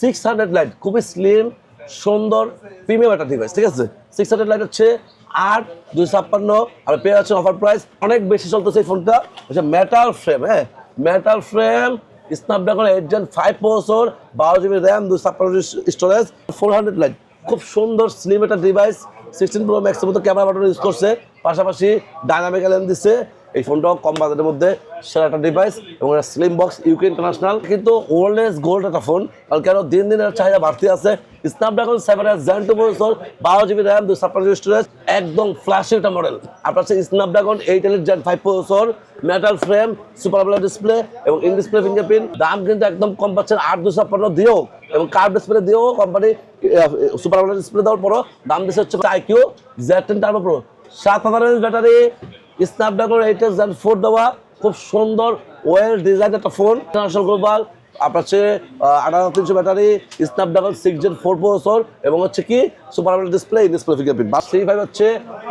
600 light খুবই slim সুন্দর premium একটা ডিভাইস, ঠিক আছে। 600 লাইট হচ্ছে 8 256 আর পেয়ে যাচ্ছে অফার প্রাইস। অনেক বেশি চলতেছে এই ফোনটা, হচ্ছে মেটাল ফ্রেম। হ্যাঁ, metal frame, Snapdragon 8 Gen 5 processor, 12 GB RAM, 256 storage, 400 light. খুব সুন্দর স্লিম একটা ডিভাইস। 16 Pro Max এর মতো ক্যামেরা বাটন ইউজ করছে, পাশাপাশি ডাইনামিক লেন্স দিচ্ছে। এই ফোনটাও কম বাজেটের মধ্যে সেরা একটা ডিভাইস এবং একটা স্লিম বক্স, ইউকে ইন্টারন্যাশনাল। কিন্তু ওল্ডেস গোল্ড একটা ফোন, কারণ কেন দিন দিন এর চাহিদা বাড়তি আছে। Snapdragon 7 Gen 2 processor, 12 GB RAM, 256 storage, একদম ফ্ল্যাশি একটা মডেল। আপনার হচ্ছে Snapdragon 8 Elite Gen 5 processor, metal frame, super AMOLED display এবং ইন ডিসপ্লে ফিঙ্গারপ্রিন্ট। দাম কিন্তু একদম কম পাচ্ছেন 8 256 দিয়েও এবং কার্ভ ডিসপ্লে দিয়েও। কোম্পানি সুপার AMOLED ডিসপ্লে দেওয়ার পরও দাম দিচ্ছে হচ্ছে IQ Z10 Turbo Pro, 7000 battery, Snapdragon 8 Gen 4 দেওয়া, খুব সুন্দর ওয়েল ডিজাইন একটা ফোন। ইন্টারন্যাশনাল গ্লোবাল, আপনার হচ্ছে 8300 ব্যাটারি, স্ন্যাপড্রাগন 6 Gen 4 প্রসেসর এবং হচ্ছে কি super AMOLED display, display fingerprint. বাস C5 হচ্ছে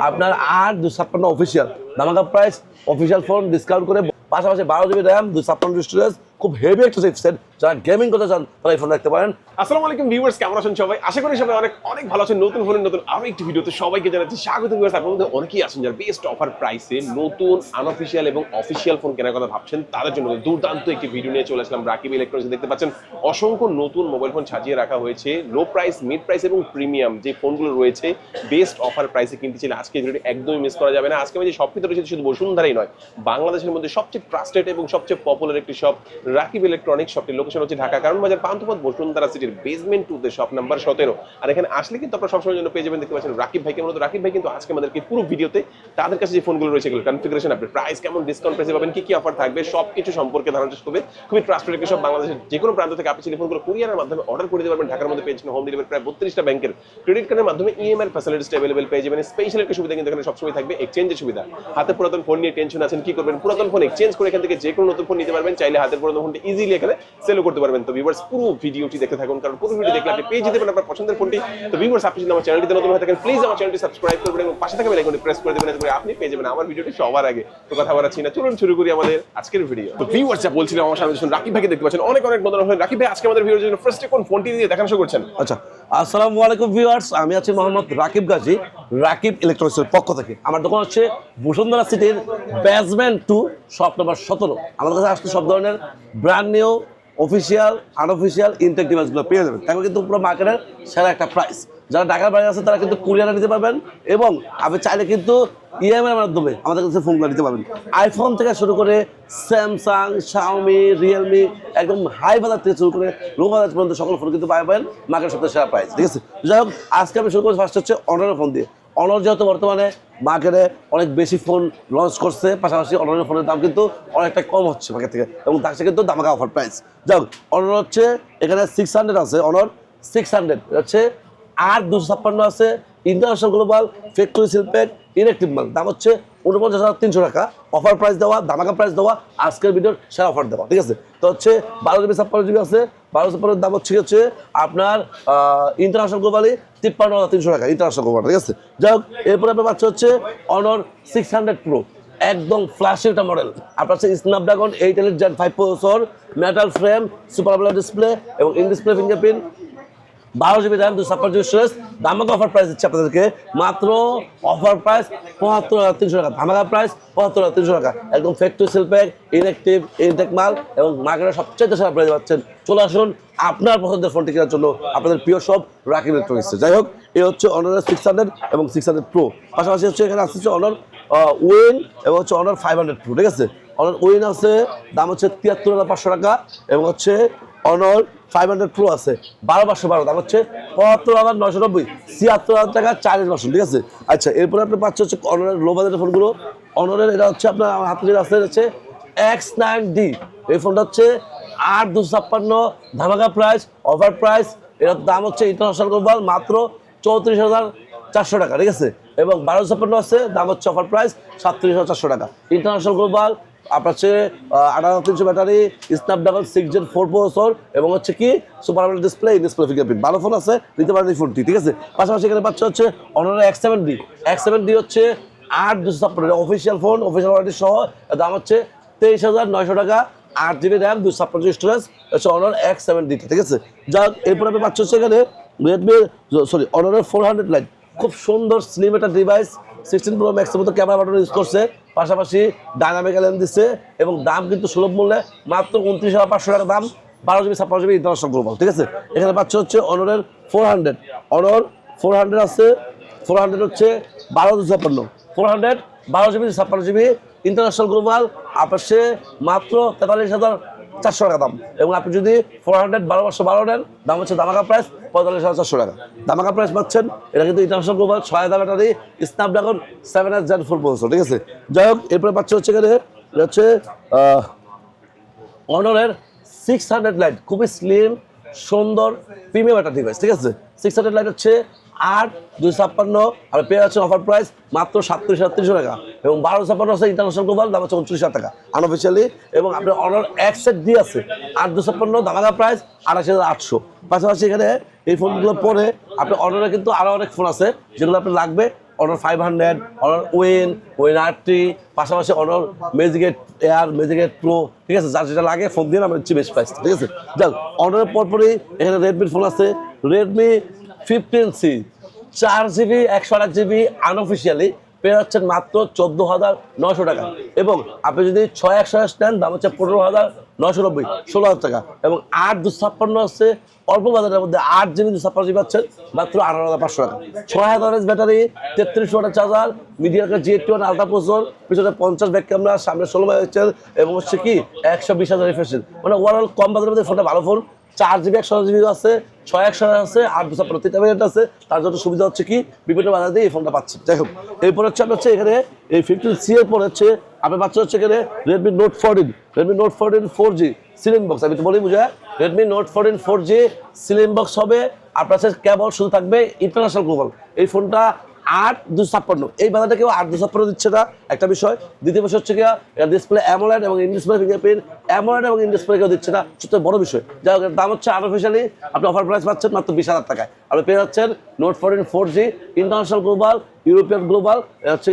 আপনার 8 256 অফিসিয়াল ধামাকা প্রাইস, অফিসিয়াল ফোন ডিসকাউন্ট করে। পাশাপাশি 12 GB র্যাম, 256 স্টোরেজ, খুব হেভি একটা চিপসেট। যারা গেমিং করতে চান তারা এই ফোন রাখতে পারেন। আসসালামু আলাইকুম ভিউয়ার্স, কেমন আছেন সবাই? আশা করি সবাই অনেক অনেক ভালো আছেন। নতুন ফোনের নতুন আরো একটি ভিডিওতে সবাইকে জানাচ্ছি স্বাগত। ভিউয়ার্স, আপনাদের মধ্যে অনেকেই আছেন যারা বেস্ট অফার প্রাইসে নতুন আনঅফিশিয়াল এবং অফিশিয়াল ফোন কেনার কথা ভাবছেন, তাদের জন্য দুর্দান্ত একটি ভিডিও নিয়ে চলে আসলাম। রাকিব ইলেকট্রনিক্স দেখতে পাচ্ছেন অসংখ্য নতুন মোবাইল ফোন সাজিয়ে রাখা হয়েছে। লো প্রাইস, মিড প্রাইস এবং প্রিমিয়াম যে ফোনগুলো রয়েছে বেস্ট অফার প্রাইসে কিনতে চাইলে আজকে ভিডিওটি একদমই মিস করা যাবে না। আজকে আমি যে শপটিতে রয়েছে শুধু বসুন্ধরাই নয়, বাংলাদেশের মধ্যে সবচেয়ে ট্রাস্টেড এবং সবচেয়ে পপুলার একটি শপ রাকিব ইলেকট্রনিক্স। শপটির লোকেশন হচ্ছে ঢাকা কারণ বাজার, পান্থপথ, বসুন্ধরা সিটির বেসমেন্ট 2 শপ নাম্বার 17। আর এখানে আসলে কিন্তু আপনারা সবসময় জন্য পেয়ে যাবেন, দেখতে পাচ্ছেন রাকিব ভাইকে। মূলত রাকিব ভাই কিন্তু আজকে আমাদেরকে পুরো ভিডিওতে তাদের কাছে যে ফোনগুলো রয়েছে এগুলো কনফিগারেশন, আপনি প্রাইস কেমন, ডিসকাউন্ট প্রাইসে পাবেন, কি কি অফার থাকবে, সবকিছু সম্পর্কে ধারণা চেষ্টা করবে। খুবই ট্রাস্টেড একটি শপ, বাংলাদেশের যে কোনো প্রান্ত থেকে আপনি টেলিফোনগুলো কুরিয়ারের মাধ্যমে অর্ডার করে দিতে পারবেন। ঢাকার মধ্যে পেয়ে যাবেন হোম ডেলিভারি, প্রায় 32টা ব্যাংকের ক্রেডিট কার্ডের মাধ্যমে ইএমআই ফ্যাসিলিটিস अवेलेबल পেয়ে যাবেন। স্পেশাল একটা সুবিধা কিন্তু এখানে সবসময় থাকবে, এক্সচেঞ্জের সুবিধা। হাতে পুরাতন ফোন নিয়ে টেনশন আছেন কি করবেন, পুরাতন ফোন এক্সচেঞ্জ করে এখান থেকে যে কোনো নতুন ফোন নিতে পারবেন। চাইলে হাতের পুরাতন ফোনটি ইজিলি এখানে সেলও করতে পারবেন। তো ভিউয়ার্স, পুরো ভিডিওটি দেখতে থাকুন, কারণ পুরো ভিডিও দেখলে আপনি পেয়ে যেতে পারেন আপনার পছন্দের ফোনটি। তো ভিউয়ার্স, আপনি যদি আমার চ্যানেলটিতে নতুন হয়ে থাকেন প্লিজ আমার চ্যানেলটি সাবস্ক্রাইব করবেন এবং পাশে থাকা বেল আইকনটি প্রেস করে দেবেন, যাতে আপনি পেয়ে যাবেন আমার ভিডিওটি সবার আগে। তো কথা বাড়াচ্ছি না, চলুন শুরু করি আমাদের আজকের ভিডিও। তো ভিউয়ার্স, যা বলছিলাম, আমার সামনে দেখুন রাকিব ভাইকে দেখতে পাচ্ছেন, অনেক অনেক নতুন ফোন। রাকিব ভাই, আজকে আমাদের ভিডিওর জন্য ফার্স্ট কোন ফোনটি দিয়ে দেখানো শুরু করছেন? আচ্ছা, আসসালামু আলাইকুম ভিউয়ার্স, আমি আছি মোহাম্মদ রাকিব গাজী, রাকিব ইলেকট্রনিক্সের পক্ষ থেকে। আমার দোকান হচ্ছে বসুন্ধরা সিটির বেসমেন্ট 2 শপ নাম্বার 17। আমাদের কাছে আসলে সব ধরনের brand new, official, unofficial intact ডিভাইসগুলো পেয়ে যাবেন। তারপর কিন্তু পুরো মার্কেটের সেরা একটা প্রাইস। যারা ঢাকার বাইরে আছে তারা কিন্তু কুরিয়ারে নিতে পারবেন এবং আপনি চাইলে কিন্তু ইএমআই এর মাধ্যমে আমাদের কাছে ফোনগুলো নিতে পারবেন। আইফোন থেকে শুরু করে স্যামসাং, শাওমি, রিয়েলমি, একদম হাই বাজার থেকে শুরু করে লো বাজার পর্যন্ত সকল ফোন কিন্তু পাবেন মার্কেটের সবচেয়ে সেরা প্রাইস, ঠিক আছে। যাই হোক, আজকে আমি শুরু করছি ফার্স্ট হচ্ছে অনারের ফোন দিয়ে। অনার যেহেতু বর্তমানে মার্কেটে অনেক বেশি ফোন লঞ্চ করছে, পাশাপাশি অনারের ফোনের দাম কিন্তু অনেকটা কম হচ্ছে মার্কেট থেকে এবং তার সাথে কিন্তু দামাকা অফার প্রাইস। যাই হোক, অনার হচ্ছে এখানে 600 আছে, অনার 600 হচ্ছে 8 256 আছে, international global, factory seal pack, electric মাল। দাম হচ্ছে 49,300 টাকা। অফার প্রাইস দেওয়া, দামাকা প্রাইস দেওয়া, আজকের ভিডিওর সেরা অফার দেওয়া, ঠিক আছে। তো হচ্ছে 12 GB 56 GB আছে। 12 56 দাম হচ্ছে আপনার ইন্টারন্যাশনাল গ্লোবালি 53,300 টাকা ইন্টারন্যাশনাল গ্লোবাল, ঠিক আছে। যাই হোক, এরপরে আপনার পাচ্ছে হচ্ছে অনর 600 প্রো, একদম ফ্ল্যাশি একটা মডেল। আপনার হচ্ছে Snapdragon 8 Elite Gen 5 processor, metal frame, super AMOLED display এবং in display fingerprint, 12 GB RAM, 256 storage. ধামাকা অফার প্রাইস দিচ্ছে আপনাদেরকে মাত্র অফার প্রাইস 75,300 টাকা। ধামাকা প্রাইস 75,300 টাকা, একদম ফ্যাক্টরি সিলপ্যাক, ইনঅ্যাক্টিভ, ইনটেক মাল এবং মার্কেটের সবচেয়ে সেরা প্রাইস পাচ্ছেন। চলে আসুন আপনার পছন্দের ফোনটি কেনার জন্য আপনাদের প্রিয় শপ রাকিব ইলেকট্রনিক্সে। যাই হোক, এই হচ্ছে অনারের 600 এবং 600 প্রো। পাশাপাশি হচ্ছে এখানে আসছে অনার উইন এবং হচ্ছে অনার 500 প্রো, ঠিক আছে। অনার উইন আছে, দাম হচ্ছে 73,500 টাকা এবং হচ্ছে অনর 500 প্রো আছে 12,512, দাম হচ্ছে 75,990, 76,000 টাকা 40 ভার্সন, ঠিক আছে। আচ্ছা, এরপরে আপনি পাচ্ছেন হচ্ছে অনরের লো বাজেটের ফোনগুলো। অনরের এটা হচ্ছে আপনার আমার হাতে যেটা আছে হচ্ছে X9D। এই ফোনটা হচ্ছে 8 256, ধামাকা প্রাইস, অফার প্রাইস। এটার দাম হচ্ছে ইন্টারন্যাশনাল গ্লোবাল মাত্র 34,400 টাকা, ঠিক আছে। এবং 1256 আছে, দাম হচ্ছে অফার প্রাইস 37,400 টাকা। ইন্টারন্যাশনাল গ্লোবাল, আপনার হচ্ছে 8300 ব্যাটারি, স্ন্যাপড্রাগন 6 Gen 4 প্রসেসর এবং হচ্ছে কি super AMOLED display, display fingerprint. ভালো ফোন আছে, নিতে পারেন এই ফোনটি, ঠিক আছে। পাশাপাশি এখানে পাচ্ছে হচ্ছে অনার X7D। X7D হচ্ছে 8 256 অফিসিয়াল ফোন, অফিসিয়াল ওয়ারেন্টি সহ, দাম হচ্ছে 23,900 টাকা। 8GB র্যাম 256 স্টোরেজ হচ্ছে অনার X7D, ঠিক আছে। যা এরপর আপনি পাচ্ছেন সেখানে রেডমি অনারের 400 লাইট, খুব সুন্দর স্লিম একটা ডিভাইস, 16 Pro Max এর মতো ক্যামেরা বাটন ইউজ করছে, পাশাপাশি ডাইনামিক ল্যাম্প দিচ্ছে এবং দাম কিন্তু সুলভ মূল্যে মাত্র 29,500 টাকা দাম, 12GB 56GB ইন্টারন্যাশনাল গ্লোবাল, ঠিক আছে। এখানে পাচ্ছে হচ্ছে অনরের 400, অনর 400 আছে, 400 হচ্ছে 12,256, 400 12GB 56GB ইন্টারন্যাশনাল গ্লোবাল, আপনার সে মাত্র 43,400 টাকা দাম। এবং আপনি যদি 400 12/12 নেন, দাম হচ্ছে দামাকা প্রাইস 45,400 টাকা। দামাকা প্রাইস পাচ্ছেন, এটা কিন্তু international global, 6000 battery, Snapdragon 7 Gen 4 processor, ঠিক আছে। যাই হোক, এরপরে পাচ্ছে হচ্ছে এখানে হচ্ছে অনরের 600 লাইট, খুবই স্লিম সুন্দর প্রিমিয়াম একটা ডিভাইস, ঠিক আছে। 600 লাইট হচ্ছে 8,256, আর পেয়ে যাচ্ছেন অফার প্রাইস মাত্র 37,300 টাকা। এবং 1256 আছে ইন্টারন্যাশনাল গ্লোবাল, দাম হচ্ছে 29,000 টাকা আনঅফিসিয়ালি। এবং আপনার অনার X7D আছে 8,256, দামাকা প্রাইস 28,800। পাশাপাশি এখানে এই ফোনগুলো পরে আপনার অনারে কিন্তু আরও অনেক ফোন আছে যেগুলো আপনার লাগবে, অনার 500, অনার উইন R3, পাশাপাশি অনার ম্যাজিকেট এয়ার, ম্যাজিকেট প্রো, ঠিক আছে। যার যেটা লাগে ফোন দিয়ে আমরা দিচ্ছি বেস্ট প্রাইস, ঠিক আছে। যাক, অনারের পরপরই এখানে রেডমির ফোন আছে, Redmi 15C 4GB 128GB unofficially পেয়ে যাচ্ছেন মাত্র 14,900 টাকা। এবং আপনি যদি 6/128 নেন, দাম হচ্ছে 15,990, 16,000 টাকা। এবং 8,256 আছে অল্প বাজারের মধ্যে, 8GB 256GB পাচ্ছেন মাত্র 18,500 টাকা। 6000 ব্যাটারি, 33 ওয়াটের charger, MediaTek G81 ultra processor, পিছনে 50 ব্যাক ক্যামেরা, সামনে 16 মেগাপিক্সেল এবং হচ্ছে কি 120,000 রিফ্রেশ রেট, মানে ওভারঅল কম বাজারের মধ্যে ফোনটা ভালো ফোন। 4GB 128GB আছে, 6/128 আছে, 8,256 তিনটা ভেরিয়েন্ট আছে। তার জন্য সুবিধা হচ্ছে কি বিভিন্ন বাজার দিয়ে এই ফোনটা পাচ্ছে। যাই হোক, এরপর হচ্ছে আপনার হচ্ছে এখানে এই 15C এর পর হচ্ছে আপনার পাচ্ছে হচ্ছে এখানে Redmi note 14 4G ceiling box. আমি তো বলি বুঝায়, Redmi note 14 4G ceiling box হবে আপনার কাছে, কেবল শুধু থাকবে ইন্টারন্যাশনাল গ্লোবাল। এই ফোনটা 8,256, এই বাজারটা কেউ 8,256 দিচ্ছে না, একটা বিষয়। দ্বিতীয় বিষয় হচ্ছে কি ডিসপ্লে অ্যামোলেড এবং ইন ডিসপ্লে ফিঙ্গারপ্রিন্ট, অ্যামোলেড এবং ইন ডিসপ্লে কেউ দিচ্ছে না, সবচেয়ে বড় বিষয়। যাই হোক, দাম হচ্ছে আনঅফিসিয়ালি আপনি অফার প্রাইস পাচ্ছেন মাত্র 20,000 টাকায়। আপনি পেয়ে যাচ্ছেন note 14 4G international global, European global,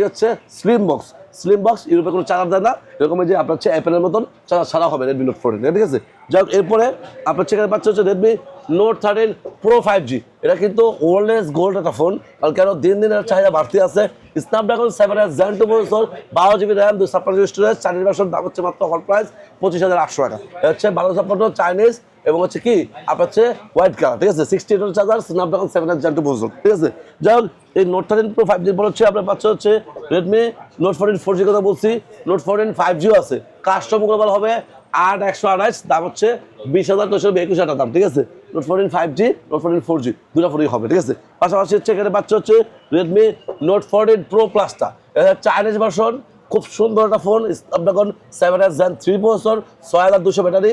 হচ্ছে স্লিম বক্স, ইউরোপে কোনো চার্জার দেয় না, এরকম যে আপনার হচ্ছে অ্যাপেলের মতন চার্জার ছাড়া হবে রেডমি নোট 14, ঠিক আছে। যাই হোক, এরপরে আপনার সেখানে পাচ্ছে হচ্ছে রেডমি নোট 13 Pro 5G। এটা কিন্তু ওল্ডেস্ট গোল্ড একটা ফোন, কারণ কেন দিন দিন এর চাহিদা বাড়তি আছে। Snapdragon 7 Gen 2 processor, 12GB RAM, 256GB storage, Chinese version, দাম হচ্ছে মাত্র অফার প্রাইস 25,800 টাকা। এটা হচ্ছে 1256 চাইনিজ এবং হচ্ছে কি আপনার হচ্ছে হোয়াইট কালার, ঠিক আছে। 60 ওয়াটের চার্জার, স্ন্যাপড্রাগন 7 Gen 2 প্রসেসর, ঠিক আছে। যাই হোক, এই নোট 13 Pro 5G পর হচ্ছে আপনার পাচ্ছে হচ্ছে রেডমি নোট 14 4G কথা বলছি, নোট 14 5G আছে, কাস্টম গ্লোবাল হবে 8,128, দাম হচ্ছে 20,921 টাকা দাম, ঠিক আছে। নোট 14 5G, নোট 14 4G দুটো ফোনই হবে, ঠিক আছে। পাশাপাশি হচ্ছে এখানে পাচ্ছে হচ্ছে রেডমি নোট 14 Pro Plus-টা, এটা চাইনিজ ভার্সন, খুব সুন্দর একটা phone, Snapdragon 7 Gen 3 processor, 6,200 battery,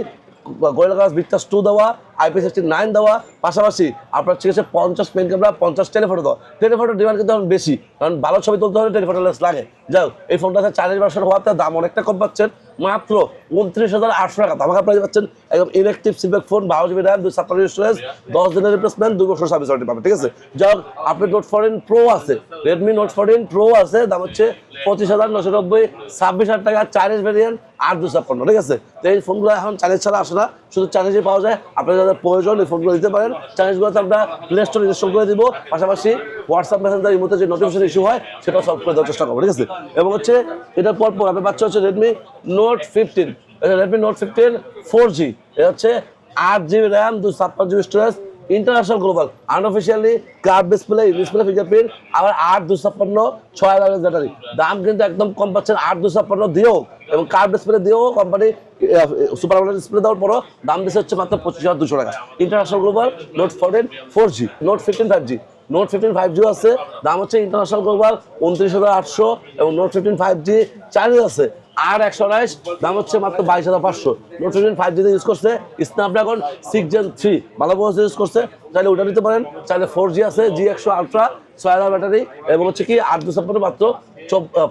gorilla glass Victus 2 দেওয়া, IP69 দেওয়া, পাশাপাশি আপনার ঠিক আছে 50 মেন ক্যামেরা, 50 টেলিফটো দেওয়া। টেলিফটো ডিমান্ড কিন্তু এখন বেশি, কারণ ভালো ছবি তুলতে হলে টেলিফটো লেন্স লাগে। যাই হোক, এই ফোনটা চাইনিজ ভার্সন হওয়াতে দাম অনেকটা কম পাচ্ছেন, মাত্র 29,800 টাকা দামাকা প্রাইস পাচ্ছেন। একদম electric silver phone, 12GB RAM, 256GB storage, 10 দিনের রিপ্লেসমেন্ট, 2 বছর সার্ভিস ওয়ারেন্টি পাবেন, ঠিক আছে। যাই হোক, আপনি নোট 14 Pro আছে, রেডমি নোট 14 Pro আছে, দাম হচ্ছে 25,990, 26,000 টাকা, চাইনিজ ভেরিয়েন্ট, 8,256, ঠিক আছে। তো এই ফোনগুলো এখন চাইনিজ ছাড়া আসে না, শুধু চাইনিজে পাওয়া যায়। আপনার যাদের প্রয়োজন এই ফোনগুলো দিতে পারেন, চাইনিজগুলোতে আমরা প্লে স্টোর ইনস্টল করে দিব, পাশাপাশি হোয়াটসঅ্যাপ মেসেঞ্জার ইমোতে যে নোটিফিকেশন ইস্যু হয় সেটাও সলভ করে দেওয়ার চেষ্টা করবো, ঠিক আছে। এবং হচ্ছে এটার পর আপনার বাচ্চা হচ্ছে Redmi note 15, Redmi note 15 4G, এটা হচ্ছে 8GB RAM, 256GB storage, international global, unofficially curve display fingerprint, আবার 8,256, 6,000 ব্যাটারি। দাম কিন্তু একদম কম পাচ্ছেন 8,256 দিয়েও, এবং কার্ভ ডিসপ্লে দিয়েও কোম্পানি সুপার আমোলেড ডিসপ্লে দেওয়ার পরও দাম দিচ্ছে হচ্ছে মাত্র 25,200 টাকা। International global note 14 4G, note 15 5G, note 15 5G আছে, দাম হচ্ছে ইন্টারন্যাশনাল গ্লোবাল 29,800, এবং নোট 15 5G চাইনিজ আছে 8,129, দাম হচ্ছে মাত্র 22,500। নোট 15 5G ইউজ করছে স্ন্যাপড্রাগন 6 Gen 3 ভালো প্রসেসর ইউজ করছে, চাইলে ওটা নিতে পারেন। চাইলে 4G আছে, G100 আলট্রা, 6,000 ব্যাটারি, এবং হচ্ছে কি 8,256 মাত্র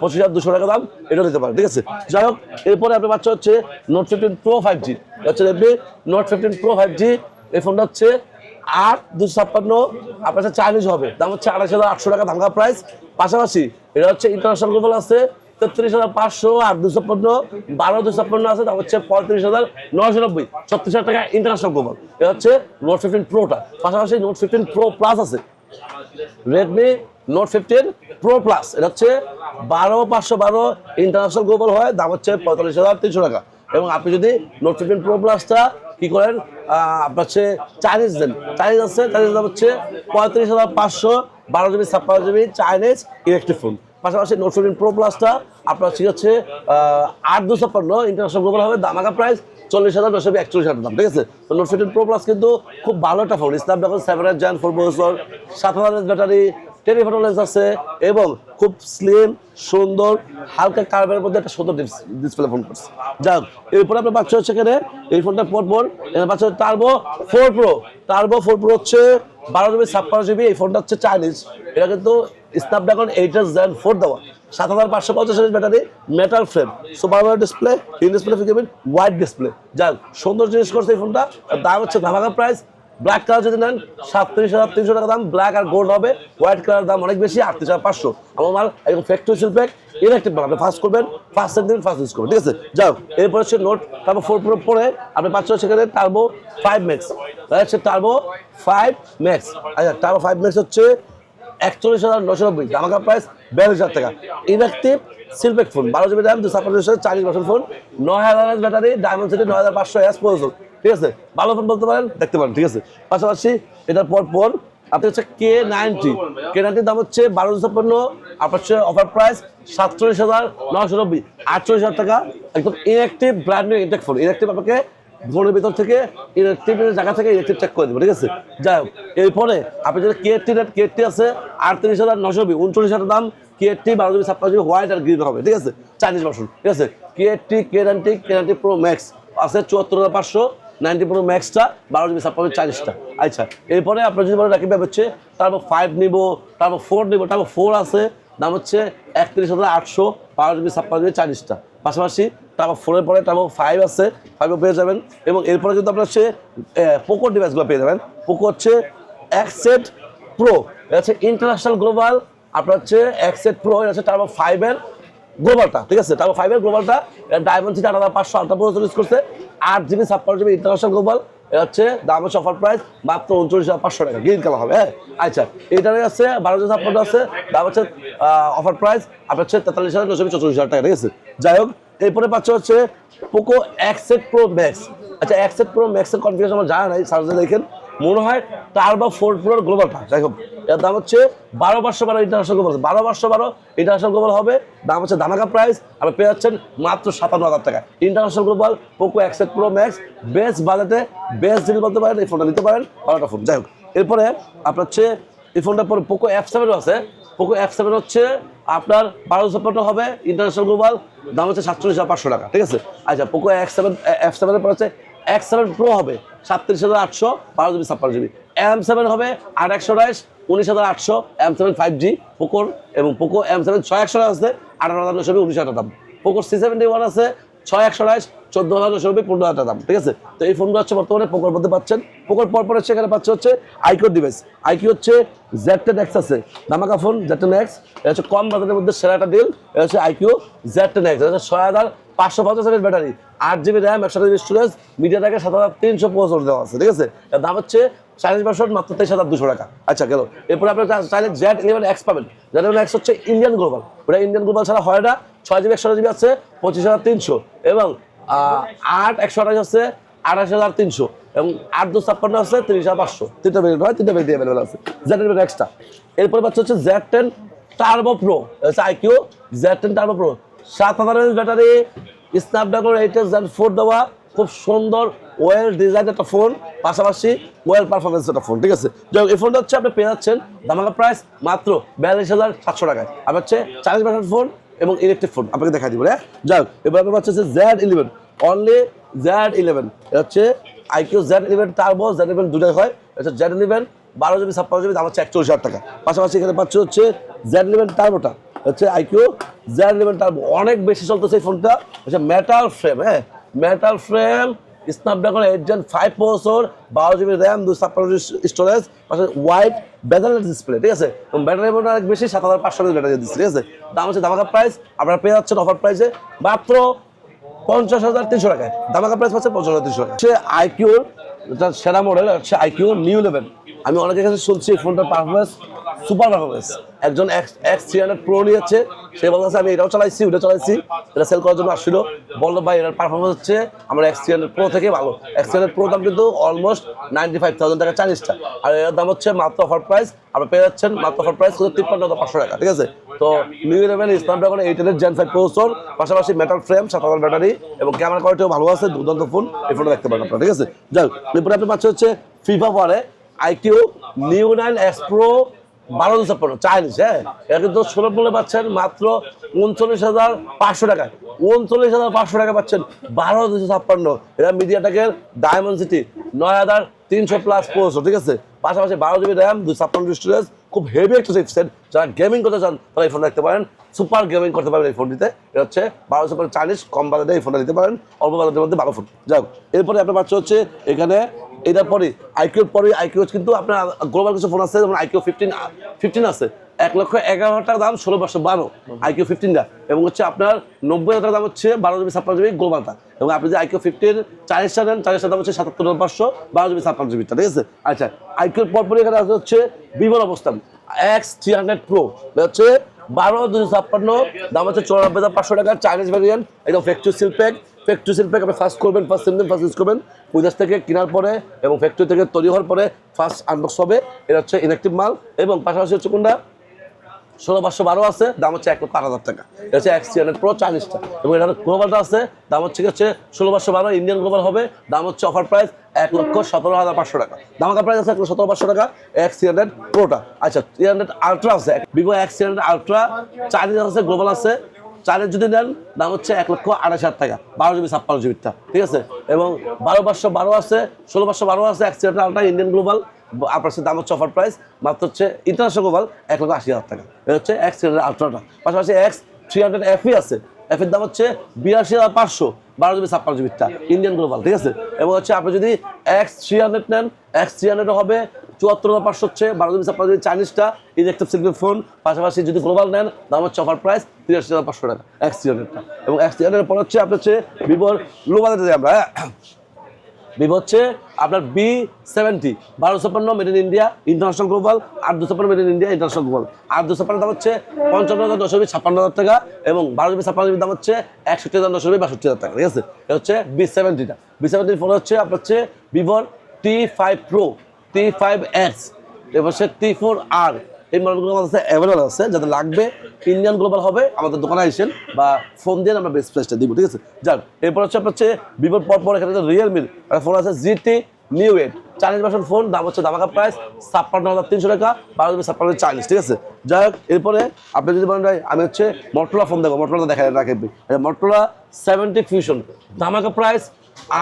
25,200 টাকা দাম, এটা নিতে পারেন, ঠিক আছে। যাই হোক, এরপরে আপনার বাচ্চা হচ্ছে নোট 15 Pro 5G, হচ্ছে রেডমি নোট 15 Pro 5G। এই ফোনটা হচ্ছে 8,256, আপনার কাছে চাইনিজ হবে, দাম হচ্ছে 28,800 টাকা দামকা প্রাইস। পাশাপাশি এটা হচ্ছে ইন্টারন্যাশনাল গ্লোবাল আছে, 33,500, 8,256, 12,256 আছে, দাম হচ্ছে 35,990, 36,000 টাকা ইন্টারন্যাশনাল গ্লোবাল। এটা হচ্ছে নোট 15 প্রোটা। পাশাপাশি নোট 15 প্রো প্লাস আছে, রেডমি নোট 15 প্রো প্লাস, এটা হচ্ছে 12,512 ইন্টারন্যাশনাল গ্লোবাল হয়, দাম হচ্ছে 45,300 টাকা। এবং আপনি যদি নোট 15 প্রো প্লাসটা কি করেন, আপনার হচ্ছে চাইনিজ দেন, চাইনিজ আছে, চাইনিজ দাম হচ্ছে 35,500, 12 GB 56 GB Chinese electric phone. পাশাপাশি নোট 15 প্রো প্লাসটা আপনার হচ্ছে 8,256 ইন্টারন্যাশনাল গ্লোবাল হবে, দামাকা প্রাইস 40,941 দাম, ঠিক আছে। তো নোট 15 প্রো প্লাস কিন্তু খুব ভালো একটা phone, Snapdragon 7 gen 4 processor, 7000 battery, telephoto lens আছে এবং খুব স্লিম সুন্দর হালকা কার্ভের মধ্যে একটা সুন্দর ডিসপ্লে ফোন করছে। যাক, এরপরে আপনার বাচ্চা হচ্ছে এখানে এই ফোনটা পরপর বাচ্চা টার্বো 4 প্রো। টার্বো 4 প্রো হচ্ছে 12 GB 56 GB, এই ফোনটা হচ্ছে চাইনিজ, এটা কিন্তু স্ন্যাপড্রাগন 8 জেন 4 দেওয়া, 7550 battery, metal frame, super display, in display fingerprint, wide display. যাক, সুন্দর জিনিস করছে এই ফোনটা। দাম হচ্ছে ধামাকা প্রাইস। ব্ল্যাক কালার যদি নেন 37,300 টাকা দাম, ব্ল্যাক আর গোল্ড হবে। হোয়াইট কালার দাম অনেক বেশি, 38,500। আমার মাল একদম ফ্যাক্টরি প্যাক, ইলেকট্রিক মাল, আপনি ফার্স্ট করবেন, ফার্স্ট সেট দিন, ফার্স্ট ইউজ করবেন, ঠিক আছে। যাও, এরপর হচ্ছে নোট টার্বো 4 প্রো পরে আপনি পাচ্ছেন সেখানে টার্বো 5 ম্যাক্স, হচ্ছে টার্বো 5 ম্যাক্স। আচ্ছা, টার্বো 5 ম্যাক্স হচ্ছে 41,990, ধামাকা প্রাইস 42,000 টাকা। Inactive seal pack phone, 12 GB RAM, 256 Chinese version phone, 9,000 battery, diamond city 9,500 processor, ঠিক আছে। ভালো ফোন বলতে পারেন, দেখতে পারেন, ঠিক আছে। পাশাপাশি এটার পর আপনি হচ্ছে K90 দাম হচ্ছে 12,256, আপনার হচ্ছে অফার প্রাইস 47,990, 48,000 টাকা। একদম inactive brand new intact phone. Inactive আপনাকে ফোনের ভিতর থেকে ইলেকট্রিক জায়গা থেকে ইলেকট্রিক চেক করে দেবো, ঠিক আছে। যাই হোক, এরপরে আপনি যদি K80 আছে 38,990, 39,000 দাম। K80 12 GB 56 GB হোয়াইট আর গ্রিন হবে, ঠিক আছে, চাইনিজ ভার্সন, ঠিক আছে। K90 প্রো ম্যাক্স আছে 74,500, 90 প্রো ম্যাক্সটা 12 GB 56 40টা। আচ্ছা, এরপরে আপনার যদি বলে রাখি হচ্ছে টার্বো 5 নিব, টার্বো 4 নিব, টার্বো 4 আছে, দাম হচ্ছে 31,800, 12 GB 56 GB 40টা। পাশাপাশি টার্বো 4-এর পরে টার্বো 5 আছে, 5ও পেয়ে যাবেন। এবং এরপরে কিন্তু আপনার হচ্ছে পোকো ডিভাইসগুলো পেয়ে যাবেন। পোকো হচ্ছে X7 প্রো, এটা হচ্ছে ইন্টারন্যাশনাল গ্লোবাল, আপনার হচ্ছে X7 প্রো, এটা হচ্ছে টার্বো 5-এর গ্লোবালটা, ঠিক আছে। টার্বো 5-এর গ্লোবালটা diamond city 8,500 ultra processor use করছে, 8 GB 56 GB ইন্টারন্যাশনাল গ্লোবাল। এটা হচ্ছে দাম হচ্ছে অফার প্রাইস মাত্র 39,500 টাকা, গ্রিন কালার হবে, হ্যাঁ। আচ্ছা, এটারে আছে 12,056 আছে, দাম হচ্ছে অফার প্রাইস আপনার হচ্ছে 43,900 44,000 টাকা, ঠিক আছে। যাই হোক, এরপরে পাচ্ছে হচ্ছে পোকো X7 প্রো ম্যাক্স। আচ্ছা, X7 প্রো ম্যাক্সের কনফিগারেশন আমার জানা নাই, সার্চে দেখেন, মনে হয় টার্বো 4 প্রোর গ্লোবালটা। যাই হোক, এর দাম হচ্ছে 12,512 ইন্টারন্যাশনাল গ্লোবাল, 12,512 ইন্টারন্যাশনাল গ্লোবাল হবে, দাম হচ্ছে ধামাকা প্রাইস, আপনি পেয়ে যাচ্ছেন মাত্র 57,000 টাকা। International global Poco X7 pro max, best বাজেটে বেস্ট ডিল বলতে পারেন, এই ফোনটা নিতে পারেন, ভালোটা ফোন। যাই হোক, এরপরে আপনার হচ্ছে এই ফোনটার পরে পোকো F7 আছে। পোকো F7 হচ্ছে আপনার 12,556 হবে, ইন্টারন্যাশনাল গ্লোবাল, দাম হচ্ছে 47,500 টাকা, ঠিক আছে। আচ্ছা, পোকো F7 এর পর হচ্ছে X7 প্রো হবে 37,800, 12 GB 56 GB। M7 হবে 8,128, 19,800, M7 5G পোকোর। এবং পোকো M7 6,128 আছে, 18,990, 19,000 দাম। পোকো C71 আছে 6,128, 14,990, 15,000 দাম, ঠিক আছে। তো এই ফোনগুলো হচ্ছে বর্তমানে পোকোর মধ্যে পাচ্ছেন। পোকোর পরপর হচ্ছে এখানে পাচ্ছে হচ্ছে আইকিউ ডিভাইস। আইকিউ হচ্ছে Z10X আছে, ধামাকা ফোন Z10X, এটা হচ্ছে কম বাজেটের মধ্যে সেরা একটা ডিল। এটা হচ্ছে আইকিউ Z10X, এটা হচ্ছে 6,550 battery, 8 GB RAM, 128 GB storage, মিডিয়াটাকে 7,300 প্রসেসর দেওয়া আছে, ঠিক আছে। এর দাম হচ্ছে চাইনিজ ভার্সন মাত্র 23,200 টাকা। আচ্ছা, গেল। এরপরে আপনার চাইলে Z11X পাবেন। Z11X হচ্ছে ইন্ডিয়ান গ্লোবাল, ওটা ইন্ডিয়ান গ্লোবাল ছাড়া হয় না। 6 GB 128 GB আছে, 25,300, এবং 8/128 আছে, 28,300, এবং 8/256 আছে, 30,500। তিনটা ভেরিয়েন্ট হয়, তিনটা ভেরিয়েন্ট অ্যাভেলেবল আছে Z11X-টা। এরপরে পাচ্ছে হচ্ছে Z10 টার্বো প্রো, হচ্ছে iQOO Z10 turbo pro, 7,000 battery, Snapdragon 8 gen 4 দেওয়া, খুব সুন্দর ওয়েল ডিজাইন একটা ফোন, পাশাপাশি ওয়েল পারফরমেন্স একটা ফোন, ঠিক আছে। যাই হোক, এই ফোনটা হচ্ছে আপনি পেয়ে যাচ্ছেন ধামাকা প্রাইস মাত্র 42,700 টাকায়। আর হচ্ছে 40% ফোন এবং ইলেকট্রিক ফোন আপনাকে দেখা দিব, হ্যাঁ। যাই হোক, এবার আপনার হচ্ছে Z11, অনলি Z11, এটা হচ্ছে আইকিউ Z11 টার্বো, Z11 দুটাই হয়। হচ্ছে Z11 12 GB 56 GB, দাম হচ্ছে 41,000 টাকা। পাশাপাশি এখানে পাচ্ছে হচ্ছে Z11 টার্বোটা, হচ্ছে আইকিউ Z11 টার্বো, অনেক বেশি চলতেছে এই ফোনটা। হচ্ছে মেটাল ফ্রেম, হ্যাঁ, metal frame, Snapdragon 8 Gen 5 processor, 12 GB RAM, 256 storage, পাশে হোয়াইট বেজেলের ডিসপ্লে, ঠিক আছে? এবং ব্যাটারি অনেক বেশি, 7500 ব্যাটারি দিচ্ছে, ঠিক আছে? দাম হচ্ছে ধামাকা প্রাইস, আপনারা পেয়ে যাচ্ছেন অফার প্রাইসে মাত্র 50,300 টাকায়। ধামাকা প্রাইস পাচ্ছে 50,300 টাকা। হচ্ছে আইকিউর যেটা সেরা মডেল হচ্ছে আইকিউ নিউ 11। আমি অনেকের কাছে শুনছি এই ফোনটার পারফরমেন্স সুপার পারফরমেন্স। একজন X300 Pro নিয়েছে, সে বলতেছে আমি এটাও চালাইছি ওটা চালাইছি, এটা সেল করার জন্য আসছিল, বললো ভাই এটার পারফরমেন্স হচ্ছে আমার X300 Pro থেকে ভালো। X300 Pro দাম কিন্তু অলমোস্ট 95,000 টাকা চাইনিজটা, আর এর দাম হচ্ছে মাত্র অফার প্রাইস আপনারা পেয়ে যাচ্ছেন মাত্র অফার প্রাইস হচ্ছে 53,500 টাকা, ঠিক আছে? তো নিউ 11 স্ন্যাপড্রাগন 8 Gen 5 প্রসেসর, পাশাপাশি মেটাল ফ্রেম, 7000 ব্যাটারি এবং ক্যামেরা কোয়ালিটিও ভালো আছে, দুর্দান্ত ফোন। এই ফোনটা দেখতে পারেন আপনারা, ঠিক আছে? যাই হোক, এরপরে আপনি পাচ্ছেন হচ্ছে ফিফা পরে iQOO new 9 S Pro 1256 Chinese. হ্যাঁ, এটা কিন্তু সুলভ মূল্যে পাচ্ছেন মাত্র 39,500 টাকায়। 39,500 টাকা পাচ্ছেন 12,256। এটা মিডিয়াটেকের ডায়মন্ডসিটি 9300+ প্রসেসর, ঠিক আছে? পাশাপাশি 12 GB র্যাম, 256 স্টোরেজ, খুব হেভি একটা চিপসেট। যারা গেমিং করতে চান তারা এই ফোন রাখতে পারেন, সুপার গেমিং করতে পারেন এই ফোনটিতে। এটা হচ্ছে 1200 চাইনিজ, কম বাজেটে এই ফোনটা দিতে পারেন, অল্প বাজেটের মধ্যে ভালো ফোন। যাই হোক, এরপরে আপনার পাচ্ছে হচ্ছে এখানে এটার পরে আইকিউর পরে আইকিউ কিন্তু আপনার গ্লোবাল কিছু ফোন আছে, যেমন আইকিউ 15 আছে 1,11,000 টাকা দাম, 16/12 আইকিউ 15টা, এবং হচ্ছে আপনার 90,000 টাকা দাম হচ্ছে 12 GB 56 GB গ্লোবালটা। এবং আপনি যে আইকিউ 15 চাইনিজটা নেন, চাইনিজটার দাম হচ্ছে 77,500 12 GB 56 GB, ঠিক আছে? আচ্ছা, আইকিউর পরপরই এখানে হচ্ছে ভিভোর অবস্থান X300 Pro, হচ্ছে 12,256 দাম হচ্ছে 94,500 টাকা, চাইনিজ ভ্যারিয়েন্ট, একদম factory seal pack. Factory seal pack আপনি ফার্স্ট করবেন, ফার্স্ট সিম ফার্স্ট ইউজ করবেন, বিদেশ থেকে কেনার পরে এবং ফ্যাক্টরি থেকে তৈরি হওয়ার পরে ফার্স্ট আনবক্স হবে। এটা হচ্ছে ইনঅ্যাক্টিভ মাল। এবং পাশাপাশি হচ্ছে কোনটা 16,512 আছে, দাম হচ্ছে 1,08,000 টাকা। এটা হচ্ছে X300 Pro চাইনিজটা। এবং এখানে গ্লোবালটা আছে, দাম হচ্ছে 16,512 ইন্ডিয়ান গ্লোবাল হবে, দাম হচ্ছে অফার প্রাইস 1,17,500 টাকা। ধামাকা প্রাইস আছে 1,17,500 টাকা X300 Proটা। আচ্ছা, 300 আলট্রা আছে, ভিভো X300 আলট্রা চাইনিজ আছে, গ্লোবাল আছে। চাইনিজ যদি নেন দাম হচ্ছে 1,28,000 টাকা, 12 GB 56 GBটা, ঠিক আছে? এবং 12,512 আছে, 16,512 আছে X300 আলট্রা ইন্ডিয়ান গ্লোবাল। আপনার দাম হচ্ছে অফার প্রাইস মাত্র হচ্ছে ইন্টারন্যাশনাল গ্লোবাল 1,80,000 টাকা। এটা হচ্ছে X300 আলট্রাটা। পাশাপাশি X300 FE আছে, এর দাম হচ্ছে 82,500, 12 GB 56 GBটা ইন্ডিয়ান গ্লোবাল, ঠিক আছে? এবং হচ্ছে আপনি যদি X300 নেন, X300 হবে 74,500 হচ্ছে 12 GB 56 GB চাইনিজটা, ইনঅ্যাক্টিভ সিলভার ফোন। পাশাপাশি যদি গ্লোবাল নেন দাম হচ্ছে অফার প্রাইস 83,500 টাকা X300টা। এবং X300 পর হচ্ছে আপনার হচ্ছে ভিভোর লো বাজেটে যাই আমরা। ভিভো হচ্ছে আপনার B70 1256 made in India international global, 8,256 made in India international global. 8,256 দাম হচ্ছে 55,900 56,000 টাকা, এবং 12 GB 56 GB দাম হচ্ছে 61,900 62,000 টাকা, ঠিক আছে? এটা হচ্ছে B70টা। B70 ফোন হচ্ছে আপনার হচ্ছে ভিভোর T5 Pro, T5X, এবার হচ্ছে T4R। এই মডেলগুলো আমাদের কাছে অ্যাভেলেবল আছে, যাদের লাগবে ইন্ডিয়ান গ্লোবাল হবে আমাদের দোকানে আসেন বা ফোন দিয়ে আমরা বেস্ট প্রাইসটা দিব, ঠিক আছে? যান, এরপর হচ্ছে আপনার হচ্ছে ভিভোর পর এখানে রিয়েলমির একটা ফোন আছে GT New 8 Chinese version phone, দাম হচ্ছে ধামাকা প্রাইস 56,300 টাকা, 12 GB 56 চাইনিজ, ঠিক আছে? যাই হোক, এরপরে আপনি যদি বলেন ভাই আমি হচ্ছে মটোরোলা ফোন দেখবো, মটোরোলা দেখা রাখবে মটোরোলা 70 ফিউশন, ধামাকা প্রাইস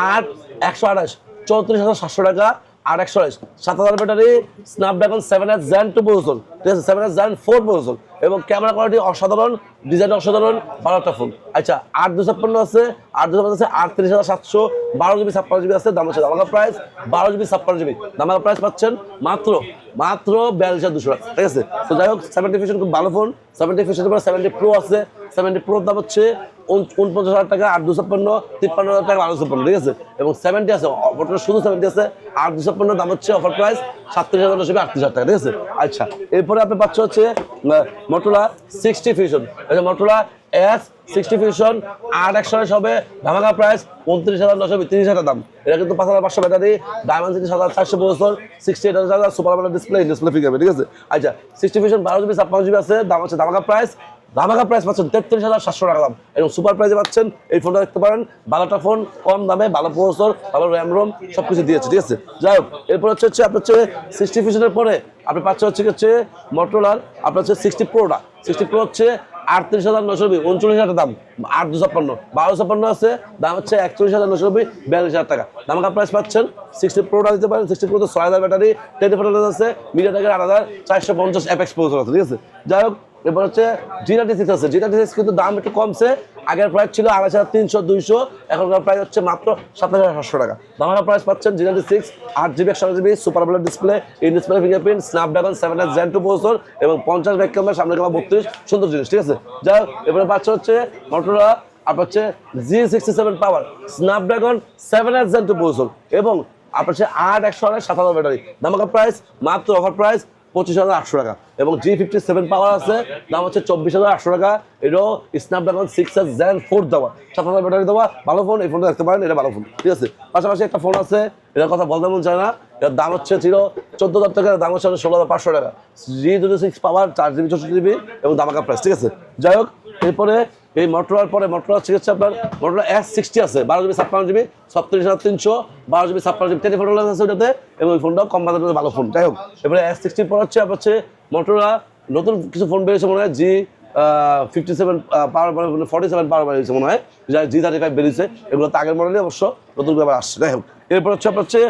128 34,700 টাকা, 8/128 7000 battery, Snapdragon 7S Gen 2 processor, ঠিক আছে? 7S Gen 4 প্রসেসর, এবং ক্যামেরা কোয়ালিটি অসাধারণ, ডিজাইন অসাধারণ, ভালো একটা ফোন। আচ্ছা, 8,256 আছে, 8,256 আছে 38,700, 12 GB 56 GB আছে, দাম হচ্ছে ধামাকা প্রাইস 12 GB 56 GB, ধামাকা প্রাইস পাচ্ছেন মাত্র 42,200 টাকা, ঠিক আছে? তো যাই হোক, 70 ফিউশন খুব ভালো ফোন। 70 ফিউশনের পরে 70 Pro আছে, 70 Pro দাম হচ্ছে 49,000 টাকা, 8,256 53,000 টাকা 1256, ঠিক আছে? এবং 70 আছে, শুধু 70 আছে 8,256, দাম হচ্ছে অফার প্রাইস 37,900 38,000 টাকা, ঠিক আছে? আচ্ছা, এরপরে আপনি পাচ্ছেন হচ্ছে Motorola 60 fusion, Motorola S60 fusion 8/128 হবে, ধামাকা প্রাইস 29,900 30,000 দাম। এটা কিন্তু 5,500 battery, ডায়মন্ডসিটি 7,400 processor, 68,000 super AMOLED display figure, ঠিক আছে? আচ্ছা, 60 ফিউশন 12 GB 56 GB আছে, দাম হচ্ছে ধামাকা প্রাইস পাচ্ছেন 33,700 টাকা দাম। এবং সুপার প্রাইসে পাচ্ছেন এই ফোনটা দেখতে পারেন, ভালোটা ফোন, কম দামে, ভালো প্রসেসর, ভালো র্যাম রোম সবকিছু দিয়েছে, ঠিক আছে? যাই হোক, এরপর হচ্ছে আপনার হচ্ছে 60 ফিউশনের পরে আপনি পাচ্ছেন হচ্ছে মটোরোলার আপনার হচ্ছে 60 Proটা। 60 Pro হচ্ছে 38,990 39,000 দাম, 8,256 1256 আছে, দাম হচ্ছে 41,990 42,000 টাকা, ধামাকা প্রাইস পাচ্ছেন। 60 Proটা দিতে পারেন। 60 Pro তে 6,000 ব্যাটারি, 10 আছে, মিডিয়াটেকের 8,450 FX প্রসেসর আছে, ঠিক আছে? যাই হোক, এরপর হচ্ছে G36 আছে। G36 কিন্তু দাম একটু কমছে, আগের প্রাইস ছিল 2300 200, এখনকার প্রাইস হচ্ছে মাত্র 7700 টাকা। ধামাকা প্রাইস পাচ্ছেন G96 8GB 128GB super AMOLED display, in display fingerprint, Snapdragon 7 Gen 2 processor এবং 50 ব্যাক ক্যামেরা, সামনে ক্যামেরা 32, সুন্দর জিনিস, ঠিক আছে। যাই হোক, এবারে পাচ্ছে হচ্ছে মোটরোলা আপনার হচ্ছে G67 পাওয়ার স্ন্যাপড্রাগন 7 Gen 2 প্রসেসর এবং আপনার হচ্ছে 8 7000 ব্যাটারি। ধামাকা প্রাইস মাত্র অফার প্রাইস 25,800 টাকা এবং G57 পাওয়ার আছে, দাম হচ্ছে 24,800 টাকা। এটাও স্ন্যাপড্রাগন 6 Gen 4 দেওয়া, 7000 ব্যাটারি দেওয়া, ভালো ফোন। এই ফোনটা দেখতে পারেন, এটা ভালো ফোন, ঠিক আছে। পাশাপাশি একটা ফোন আছে, এটার কথা বলতে মন চায় না, এটার দাম হচ্ছে ছিল 14,000 টাকা, দাম হচ্ছে 16,500 টাকা। G26 পাওয়ার 4GB 64GB এবং ধামাকা প্রাইস, ঠিক আছে। যাই হোক, এরপরে এই মোটরোলার পরে মোটরোলা হচ্ছে আপনার মোটরোলা S60 আছে, 12GB 56GB 36,300, 12GB 56GB telephone আছে ওটাতে, এবং ওই ফোনটাও কম বাজেটের ভালো ফোন। যাই হোক, এবারে S60 পর হচ্ছে আপনার হচ্ছে মোটরোলা নতুন কিছু ফোন বেরিয়েছে মনে হয়, G57 পাওয়ার, 47 পাওয়ার বেরিয়েছে মনে হয়, G35 বেরিয়েছে। এগুলো তো আগের মডেলই অবশ্য, নতুন করে আবার আসছে। যাই হোক, এরপর হচ্ছে আপনার হচ্ছে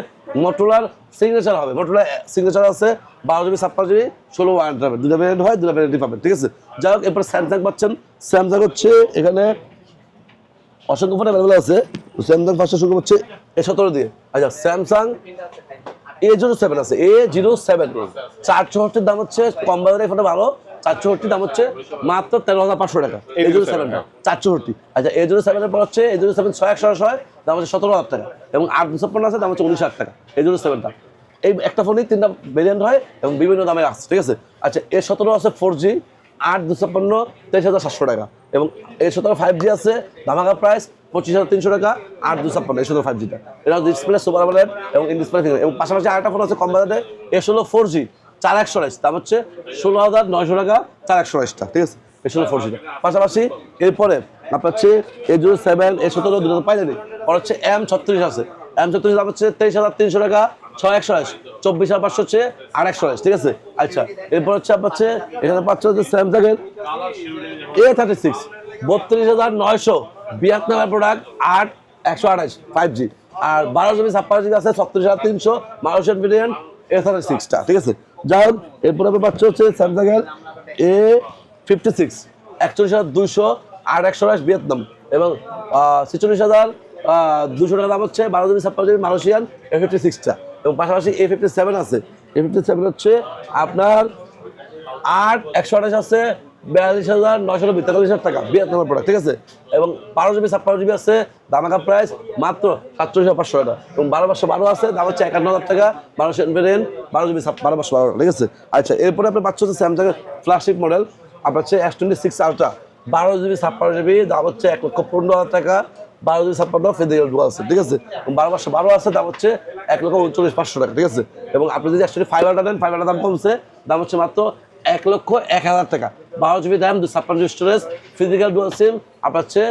মোটরোলার সিগনেচার হবে, মোটরোলা সিগনেচার আছে 12GB 56GB 16 ওয়াট হবে, দুটা ভ্যারিয়েন্ট হয়, দুটা ভ্যারিয়েন্টই পাবেন, ঠিক আছে। যাই হোক, এরপর স্যামসাং পাচ্ছেন, স্যামসাং হচ্ছে এখানে অসংখ্য ফোন অ্যাভেলেবল আছে। স্যামসাং ফার্স্টে শুরু হচ্ছে A17 দিয়ে। আচ্ছা, স্যামসাং A07 আছে, A07 464 দাম হচ্ছে কম বাজারে, এই ফোনটা ভালো। 464 দাম হচ্ছে মাত্র 13,500 টাকা, A07 464। আচ্ছা, A07 এর পর হচ্ছে A07 6128 দাম হচ্ছে 17,000 টাকা এবং 856 আছে, দাম হচ্ছে 19,000 টাকা A07 টা। এই একটা ফোনই 3টা ভেরিয়েন্ট হয় এবং বিভিন্ন দামে আসছে, ঠিক আছে। আচ্ছা, A17 আছে 4G 856 23,700 টাকা এবং A17 5G আছে, ধামাকা প্রাইস 25,300 টাকা, 856 A17 5G টা। এটা ডিসপ্লে সুপার AMOLED এবং ইন ডিসপ্লে ফিঙ্গার, এবং পাশাপাশি আরেকটা ফোন আছে কম বাজেটে A16 4G 4128, দাম হচ্ছে 16,900 টাকা, 4128 টা, ঠিক আছে। A16 4G টা পাশাপাশি এরপরে আপনার হচ্ছে A07 A17 দুটো পাইলেনি, আর হচ্ছে M36 আছে, M36 দাম হচ্ছে 23,300 টাকা, 6128, 24,500 হচ্ছে 828, ঠিক আছে। আচ্ছা, এরপর হচ্ছে আপনার হচ্ছে এখানে পাচ্ছে হচ্ছে স্যামসাং এর A36 32,900 ভিয়েতনামের প্রোডাক্ট 8128 5G, আর 12GB 56GB আছে 36,300 মালয়েশিয়ান ভেরিয়েন্ট A36 টা, ঠিক আছে। যাই হোক, এরপর আপনার পাচ্ছে হচ্ছে স্যামসাং এর A56 41,200 828 ভিয়েতনাম এবং 46,200 টাকা দাম হচ্ছে 12GB 56GB মালয়েশিয়ান A56 টা, এবং পাশাপাশি A57 আছে। A57 হচ্ছে আপনার 8128 আছে 42,990 43,000 টাকা ভিয়েতনামের প্রোডাক্ট, ঠিক আছে। এবং 12GB 56GB আছে, ধামাকা প্রাইস মাত্র 47,500 টাকা এবং 12/12 আছে, দাম হচ্ছে 51,000 টাকা মালয়েশিয়ান ভেরিয়েন্ট 12GB 12/12, ঠিক আছে। আচ্ছা, এরপরে আপনি পাচ্ছেন হচ্ছে স্যামসাং এর ফ্ল্যাগশিপ মডেল আপনার হচ্ছে S26 আলট্রা 12GB 56GB, দাম হচ্ছে 1,15,000 টাকা, 12GB 56 ফেডিক্যাল ডুয়াল আছে, ঠিক আছে। এবং 12/12 আছে, দাম হচ্ছে 1,39,500 টাকা, ঠিক আছে। এবং আপনি যদি S25 আলট্রা নেন, 5 আলট্রা দাম কমছে, দাম হচ্ছে মাত্র 1,01,000 টাকা, 12GB RAM 256 storage physical dual SIM, আপনার হচ্ছে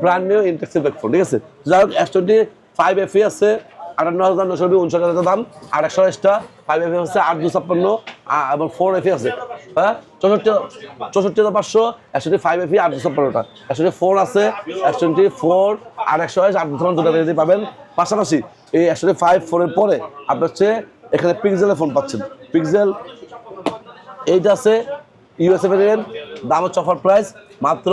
ব্র্যান্ড নিউ ইনটেক্সিভ ব্যাকফোন, ঠিক আছে। যাই হোক, S25 FE আছে 58,959 দাম, আর 128টা 5FE হচ্ছে 8,256 এবং 4FE আছে, হ্যাঁ 64,500, 5FE 8,256টা, 4 আছে 4 আর 128 8,256 দুটো ভেরিয়েন্ট পাবেন। পাশাপাশি এই 5 4 এর পরে আপনার হচ্ছে এখানে পিক্সেলের ফোন পাচ্ছেন। পিক্সেল এইটা আছে ইউএসএ ভেরিয়েন্ট, দাম হচ্ছে অফার প্রাইস মাত্র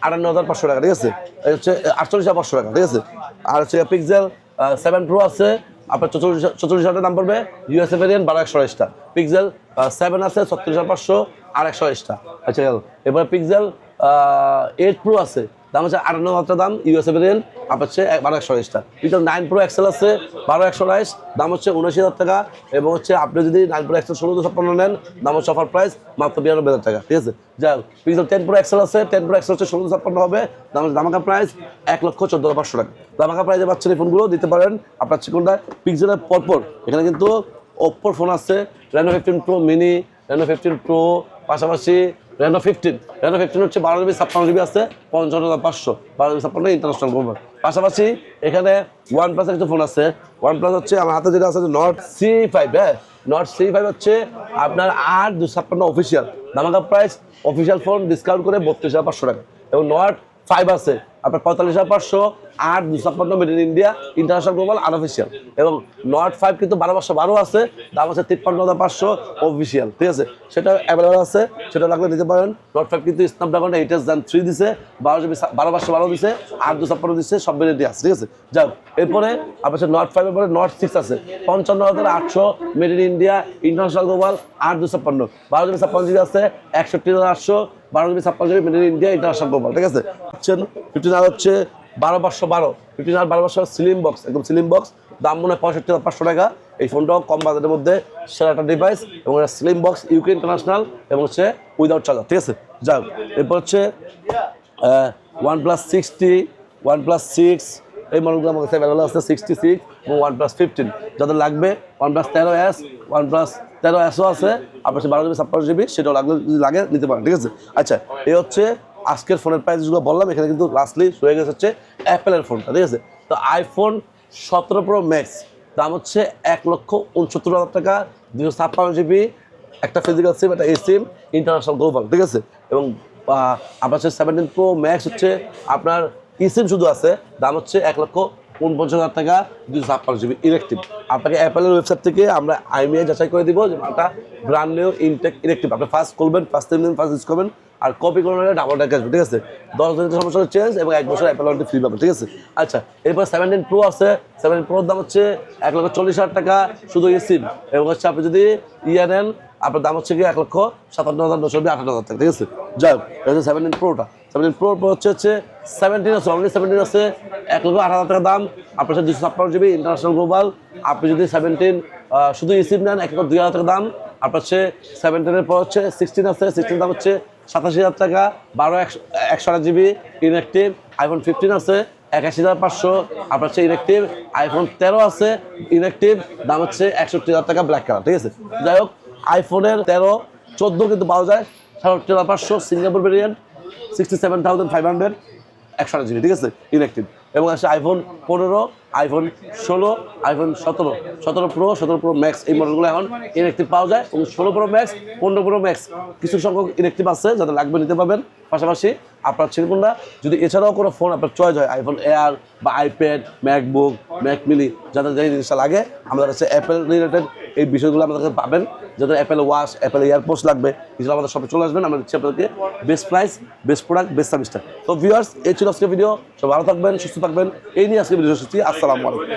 58,500 টাকা, ঠিক আছে। এটা হচ্ছে 48,500 টাকা, ঠিক আছে। আর হচ্ছে পিক্সেল 7 Pro আছে আপনার 44,000 দাম পড়বে, ইউএসএ ভেরিয়েন্ট 12,128টা। পিক্সেল 7 আছে 36,500 আর 128টা। আচ্ছা, এবার পিক্সেল 8 Pro আছে, দাম হচ্ছে 58,000 দাম, ইউএসএ ভেরিয়েন্ট আপনার হচ্ছে 12,128টা। পিক্সেল 9 Pro XL আছে 12,128, দাম হচ্ছে 79,000 টাকা, এবং হচ্ছে আপনি যদি 9 Pro XL 16,256 নেন, দাম হচ্ছে অফার প্রাইস মাত্র 92,000 টাকা, ঠিক আছে। যাই হোক, পিক্সেল 10 Pro XL আছে, 10 Pro XL হচ্ছে 16,256 হবে, দাম হচ্ছে ধামাকা প্রাইস 1,14,500 টাকা। ধামাকা প্রাইসে পাচ্ছেন এই ফোনগুলো, দিতে পারেন আপনার কোনটা। পিক্সেলের পরপর এখানে কিন্তু ওপ্পোর ফোন আছে, Reno 15 Pro mini, Reno 15 Pro, পাশাপাশি Reno 15 হচ্ছে 12GB 56GB আছে 55,500, 12GB 56 ইন্টারন্যাশনাল মোবাইল। পাশাপাশি এখানে OnePlus এর একটা ফোন আছে, OnePlus হচ্ছে আমার হাতে যেটা আছে Nord C5, হ্যাঁ Nord C5 হচ্ছে আপনার 8,256 অফিসিয়াল, ধামাকা প্রাইস অফিসিয়াল ফোন ডিসকাউন্ট করে 32,500 টাকা। এবং Nord 5 আছে আপনার 45,500, 8/256 made in India, international global unofficial. এবং নট 5 কিন্তু 12/12 আছে, দাম আছে 53,500 অফিসিয়াল, ঠিক আছে? সেটা অ্যাভেলেবল আছে, সেটা লাগলে নিতে পারেন। নট 5 কিন্তু স্ন্যাপড্রাগন 8s3 দিছে, 12/12 দিছে, 8/256 দিছে, সব ভেরিয়েন্টি আছে, ঠিক আছে? যাক, এরপরে আপনার নট 5 এর পরে নট 6 আছে, 55,800 made in India, international global, 8/256, 12/56 GB আছে, 61,800, 12/56 GB made in India, international global, ঠিক আছে? 15 হচ্ছে 12/12, 15 12/12 স্লিম বক্স, একদম স্লিম বক্স, দাম মনে হয় 65,500 টাকা। এই ফোনটাও কম বাজেটের মধ্যে সেরা একটা ডিভাইস, এবং এটা স্লিম বক্স, ইউকে ইন্টারন্যাশনাল, এবং হচ্ছে উইদাউট চার্জার, ঠিক আছে? যাক, এরপর হচ্ছে OnePlus 60, OnePlus 6, এই মডেলগুলো আমার কাছে অ্যাভেলেবল আছে, 66 এবং OnePlus 15। যাদের লাগবে OnePlus 13s, OnePlus 13sও আছে, আপনার 12/56 সেটাও লাগলে, যদি লাগে নিতে পারেন, ঠিক আছে? আচ্ছা, এই হচ্ছে আজকের ফোনের প্রাইসগুলো বললাম। এখানে কিন্তু লাস্টলি হয়ে গেছে হচ্ছে অ্যাপেলের ফোনটা, ঠিক আছে? তো আইফোন 17 প্রো ম্যাক্স দাম হচ্ছে 1,69,000 টাকা, 256 জিবি, একটা ফিজিক্যাল সিম, একটা সিম, ইন্টারন্যাশনাল গ্লোবাল, ঠিক আছে? এবং আপনার হচ্ছে 17 প্রো ম্যাক্স হচ্ছে আপনার সিম শুধু আছে, দাম হচ্ছে 1,49,000 টাকা, 256 জিবি ইলেকট্রিক। আপনাকে অ্যাপেলের ওয়েবসাইট থেকে আমরা IMEI যাচাই করে দিব যে মালটা ব্র্যান্ড নিউ ইনটেক ইলেকট্রিক। আপনি ফার্স্ট করবেন, ফার্স্ট 3 দিন ফার্স্ট ইউজ করবেন, আর কপি করে নিলে ডাবল টাকা আসবে, ঠিক আছে? 10 দিনের সমস্যা চেঞ্জ, এবং 1 বছর অ্যাপেল ওয়ারেন্টি ফ্রি পাবেন, ঠিক আছে? আচ্ছা, এরপর 17 প্রো আছে, 17 প্রোর দাম হচ্ছে 1,40,000 টাকা, শুধু সিম। এবং হচ্ছে আপনি যদি নেন, আপনার দাম হচ্ছে কি 1,57,900, 58,000 টাকা, ঠিক আছে? যাই হোক, এটা হচ্ছে 17 প্রোটা। 17 প্রো হচ্ছে 17 আছে, অনলি 17 আছে, 1,08,000 টাকা দাম, আপনার হচ্ছে 256 জিবি, ইন্টারন্যাশনাল গ্লোবাল। আপনি যদি 17 শুধু সিম নেন, 1,02,000 টাকা দাম। আপনার হচ্ছে 17-এর পর হচ্ছে 16 আছে, 16 দাম হচ্ছে 87,000 টাকা, 128 জিবি ইনঅ্যাক্টিভ। আইফোন 15 আছে, 81,500, আপনার হচ্ছে ইনঅ্যাক্টিভ। আইফোন 13 আছে ইনঅ্যাক্টিভ, দাম হচ্ছে 61,000 টাকা, ব্ল্যাক কালার, ঠিক আছে? যাই হোক, আইফোনের 13, 14 কিন্তু পাওয়া যায় 67,500, সিঙ্গাপুর ভেরিয়েন্ট, 67,500, 128 জিবি, ঠিক আছে? ইনঅ্যাক্টিভ। এবং আছে iPhone 15, iPhone 16, iPhone 17 pro, 17 pro max, এই মডেলগুলো এখন ইনঅ্যাক্টিভ পাওয়া যায়। এবং 16 প্রো ম্যাক্স, 15 প্রো ম্যাক্স কিছু সংখ্যক ইনঅ্যাক্টিভ আছে, যাদের লাগবে নিতে পারবেন। পাশাপাশি আপনার ছিলকুন্ডা যদি এছাড়াও কোনো ফোন আপনার চয়েস হয়, আইফোন এয়ার বা আইপ্যাড, ম্যাকবুক, ম্যাক মিনি, যাদের যে জিনিসটা লাগে আমাদের কাছে অ্যাপেল রিলেটেড এই বিষয়গুলো আমাদের কাছে পাবেন। যাদের অ্যাপেল ওয়াচ, অ্যাপেল এয়ারপোর্টস লাগবে, এগুলো আমাদের শপে চলে আসবেন, আমরা দিচ্ছি আপনাদেরকে best price, best product, best সার্ভিসটা। তো ভিউয়ার্স, এই ছিল আজকে ভিডিও। সব ভালো থাকবেন, সুস্থ থাকবেন, এই নিয়ে আজকে ভিডিও এসেছি। আসসালামু আলাইকুম।